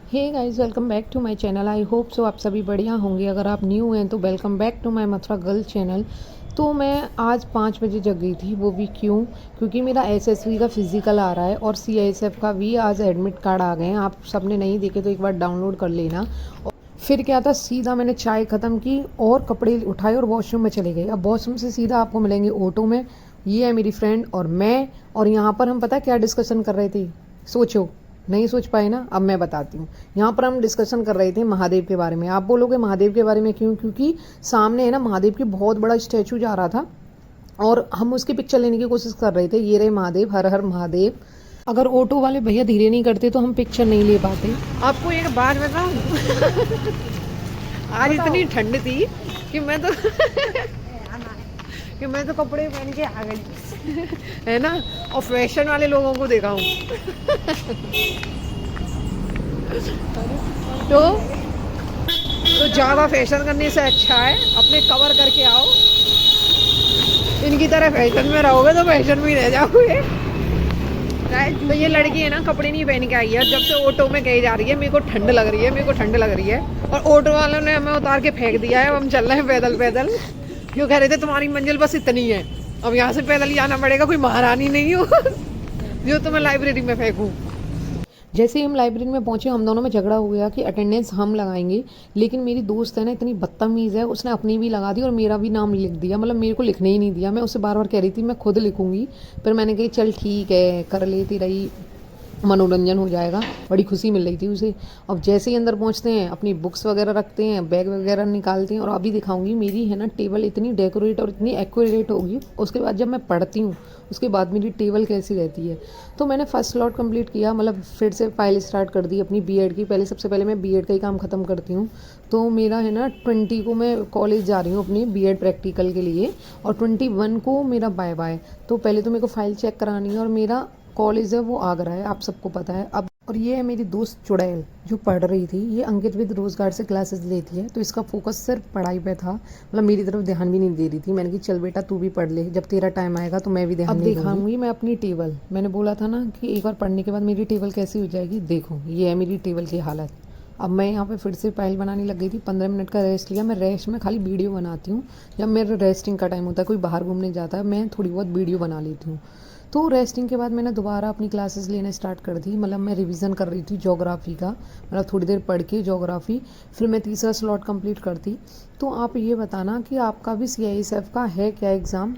Hey guys, welcome back to my channel. I hope so आप सभी बढ़िया होंगे। अगर आप न्यू हैं तो welcome back to my Mathura girl channel. तो मैं आज 5 बजे जग गई थी। वो भी क्यों? क्योंकि मेरा एसएसबी का फिज़िकल आ रहा है और सीआईएसएफ का भी आज एडमिट कार्ड आ गए हैं। आप सबने नहीं देखे तो एक बार डाउनलोड कर लेना। फिर क्या था, सीधा मैंने चाय ख़त्म की और कपड़े उठाए और वॉशरूम में चले गए। अब वॉशरूम से सीधा आपको मिलेंगे ऑटो में। ये है मेरी फ्रेंड और मैं, और यहाँ पर हम पता है क्या डिस्कशन कर रहे थे? सोचो। नहीं सोच पाए ना? अब मैं बताती हूँ। यहाँ पर हम डिस्कशन कर रहे थे महादेव के बारे में। आप बोलोगे महादेव के बारे में क्यों? क्योंकि सामने है ना महादेव की बहुत बड़ा स्टैचू जा रहा था और हम उसकी पिक्चर लेने की कोशिश कर रहे थे। ये रहे महादेव, हर हर महादेव। अगर ऑटो वाले भैया धीरे नहीं करते तो हम पिक्चर नहीं ले पाते। आपको एक बात बताऊं? आज इतनी ठंड थी कि मैं तो कपड़े पहन के आ गई है ना, और फैशन वाले लोगों को देखा हूँ। तो ज़्यादा फैशन करने से अच्छा है अपने कवर करके आओ। इनकी तरह फैशन में रहोगे तो फैशन में ही रह जाओगे। तो ये लड़की है ना, कपड़े नहीं पहन के आई है। जब से ऑटो में गई जा रही है, मेरे को ठंड लग रही है, मेरे को ठंड लग रही है। और ऑटो वालों ने हमें उतार के फेंक दिया है। अब हम चल रहे हैं पैदल पैदल। क्यों कह रहे थे तुम्हारी मंजिल बस इतनी है, अब यहाँ से पैदल ही जाना पड़ेगा। कोई महारानी नहीं हो जो तुम्हें लाइब्रेरी में फेंकूँ। जैसे ही हम लाइब्रेरी में पहुंचे, हम दोनों में झगड़ा हो गया कि अटेंडेंस हम लगाएंगे। लेकिन मेरी दोस्त है ना, इतनी बदतमीज़ है, उसने अपनी भी लगा दी और मेरा भी नाम लिख दिया। मतलब मेरे को लिखने ही नहीं दिया। मैं उससे बार बार कह रही थी मैं खुद लिखूंगी। फिर मैंने कही चल ठीक है, कर लेती रही, मनोरंजन हो जाएगा। बड़ी खुशी मिल रही थी उसे। अब जैसे ही अंदर पहुंचते हैं, अपनी बुक्स वगैरह रखते हैं, बैग वगैरह निकालते हैं। और अभी दिखाऊंगी मेरी है ना टेबल इतनी डेकोरेट और इतनी एक्यूरेट होगी। उसके बाद जब मैं पढ़ती हूँ उसके बाद मेरी टेबल कैसी रहती है। तो मैंने फर्स्ट स्लॉट कंप्लीट किया, मतलब फिर से फाइल स्टार्ट कर दी अपनी बीएड की। पहले सबसे पहले मैं बीएड का ही काम ख़त्म करती हूँ। तो मेरा है ना 20 को मैं कॉलेज जा रही हूँ अपनी बीएड प्रैक्टिकल के लिए, और 21 को मेरा बाय बाय। तो पहले तो मेरे को फाइल चेक करानी है। और मेरा कॉलेज है वो आगरा है, आप सबको पता है। अब और ये है मेरी दोस्त चुड़ैल जो पढ़ रही थी। ये अंकित विद रोजगार से क्लासेस लेती है, तो इसका फोकस सिर्फ पढ़ाई पे था। मतलब मेरी तरफ ध्यान भी नहीं दे रही थी। मैंने कहा चल बेटा तू भी पढ़ ले, जब तेरा टाइम आएगा तो मैं भी ध्यान नहीं दूंगी। अब दिखाऊंगी मैं अपनी टेबल। मैंने बोला था ना कि एक बार पढ़ने के बाद मेरी टेबल कैसी हो जाएगी। देखो ये है मेरी टेबल की हालत। अब मैं यहाँ पे फिर से फाइल बनाने लग गई थी। 15 मिनट का रेस्ट लिया। मैं रेस्ट में खाली वीडियो बनाती हूँ। जब मेरा रेस्टिंग का टाइम होता है, कोई बाहर घूमने जाता है, मैं थोड़ी बहुत वीडियो बना लेती हूँ। तो रेस्टिंग के बाद मैंने दोबारा अपनी क्लासेस लेना स्टार्ट कर दी। मतलब मैं रिवीजन कर रही थी ज्योग्राफी का, मतलब थोड़ी देर पढ़ के ज्योग्राफी। फिर मैं तीसरा स्लॉट कंप्लीट करती। तो आप ये बताना कि आपका भी सीआईएसएफ का है क्या एग्ज़ाम?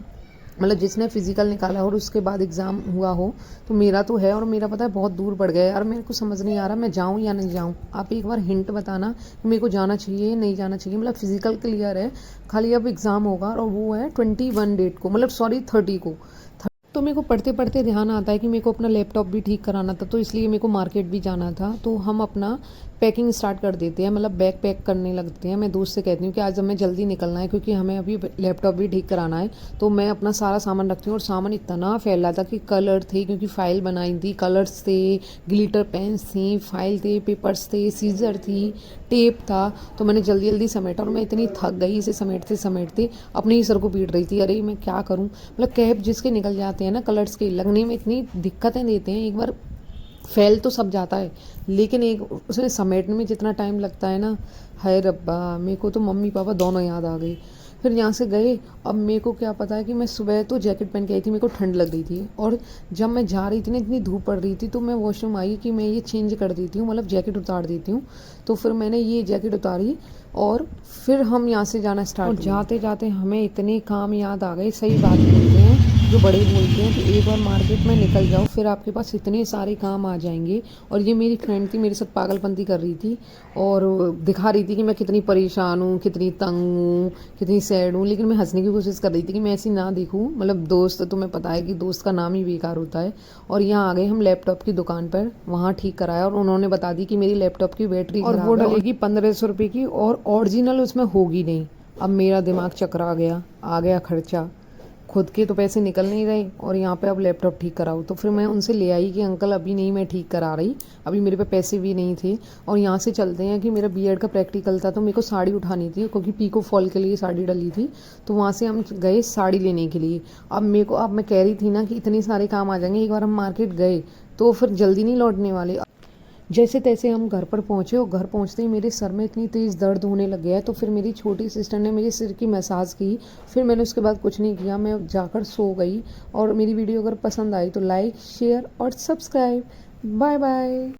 मतलब जिसने फिजिकल निकाला और उसके बाद एग्ज़ाम हुआ हो। तो मेरा तो है, और मेरा पता है बहुत दूर पड़ गया यार। मेरे को समझ नहीं आ रहा मैं जाऊँ या नहीं जाऊँ। आप एक बार हिंट बताना कि मेरे को जाना चाहिए नहीं जाना चाहिए। मतलब फिजिकल क्लियर है, खाली अब एग्ज़ाम होगा और वो है 21 डेट को, मतलब सॉरी 30 को। तो मेरे को पढ़ते पढ़ते ध्यान आता है कि मेरे को अपना लैपटॉप भी ठीक कराना था, तो इसलिए मेरे को मार्केट भी जाना था। तो हम अपना पैकिंग स्टार्ट कर देते हैं, मतलब बैग पैक करने लगते हैं। मैं दोस्त से कहती हूँ कि आज हमें जल्दी निकलना है क्योंकि हमें अभी लैपटॉप भी ठीक कराना है। तो मैं अपना सारा सामान रखती हूँ, और सामान इतना फैला था कि कलर थे, क्योंकि फ़ाइल बनाई थी, कलर्स थे, ग्लिटर पेन्स थी, फाइल थे, पेपर्स थे, सीजर थी, टेप था। तो मैंने जल्दी जल्दी समेटा और मैं इतनी थक गई इसे समेटते समेटते, अपने ही सर को पीट रही थी। अरे मैं क्या करूँ। मतलब कैप जिसके निकल जाते हैं ना कलर्स के, लगने में इतनी दिक्कतें देते हैं। एक बार फैल तो सब जाता है, लेकिन एक उसे समेटने में जितना टाइम लगता है ना, हाय रब्बा। मेरे को तो मम्मी पापा दोनों याद आ गई। फिर यहाँ से गए। अब मेरे को क्या पता है कि मैं सुबह तो जैकेट पहन के आई थी, मेरे को ठंड लग रही थी। और जब मैं जा रही थी ना, इतनी धूप पड़ रही थी, तो मैं वॉशरूम आई कि मैं ये चेंज कर देती हूँ, मतलब जैकेट उतार देती हूँ। तो फिर मैंने ये जैकेट उतारी और फिर हम यहाँ से जाना स्टार्ट। और जाते जाते हमें इतने काम याद आ गए। सही बात बोलते हैं जो बड़े बोलते हैं कि एक बार मार्केट में निकल जाओ फिर आपके पास इतने सारे काम आ जाएंगे। और ये मेरी फ्रेंड थी, मेरे साथ पागलपंती कर रही थी और दिखा रही थी कि मैं कितनी परेशान हूँ, कितनी तंग हूँ, कितनी सैड हूँ। लेकिन मैं हंसने की कोशिश कर रही थी कि मैं ऐसी ना दिखूँ। मतलब दोस्त, तुम्हें पता है कि दोस्त का नाम ही बेकार होता है। और यहाँ आ गए हम लैपटॉप की दुकान पर, वहाँ ठीक कराया और उन्होंने बता दी कि मेरी लैपटॉप की बैटरी और वो डलेगी 1500 रुपये की, और ओरिजिनल उसमें होगी नहीं। अब मेरा दिमाग चकरा गया, आ गया खर्चा। खुद के तो पैसे निकल नहीं रहे और यहाँ पे अब लैपटॉप ठीक कराओ। तो फिर मैं उनसे ले आई कि अंकल अभी नहीं, मैं ठीक करा रही, अभी मेरे पे पैसे भी नहीं थे। और यहाँ से चलते हैं कि मेरा बीएड का प्रैक्टिकल था, तो मेरे को साड़ी उठानी थी क्योंकि पीको फॉल के लिए साड़ी डली थी। तो वहाँ से हम गए साड़ी लेने के लिए। अब मैं कह रही थी ना कि इतने सारे काम आ जाएंगे, एक बार हम मार्केट गए तो फिर जल्दी नहीं लौटने वाले। जैसे तैसे हम घर पर पहुँचे और घर पहुँचते ही मेरे सर में इतनी तेज़ दर्द होने लग गया, तो फिर मेरी छोटी सिस्टर ने मेरे सिर की मसाज की। फिर मैंने उसके बाद कुछ नहीं किया, मैं जाकर सो गई। और मेरी वीडियो अगर पसंद आई तो लाइक, शेयर और सब्सक्राइब। Bye bye.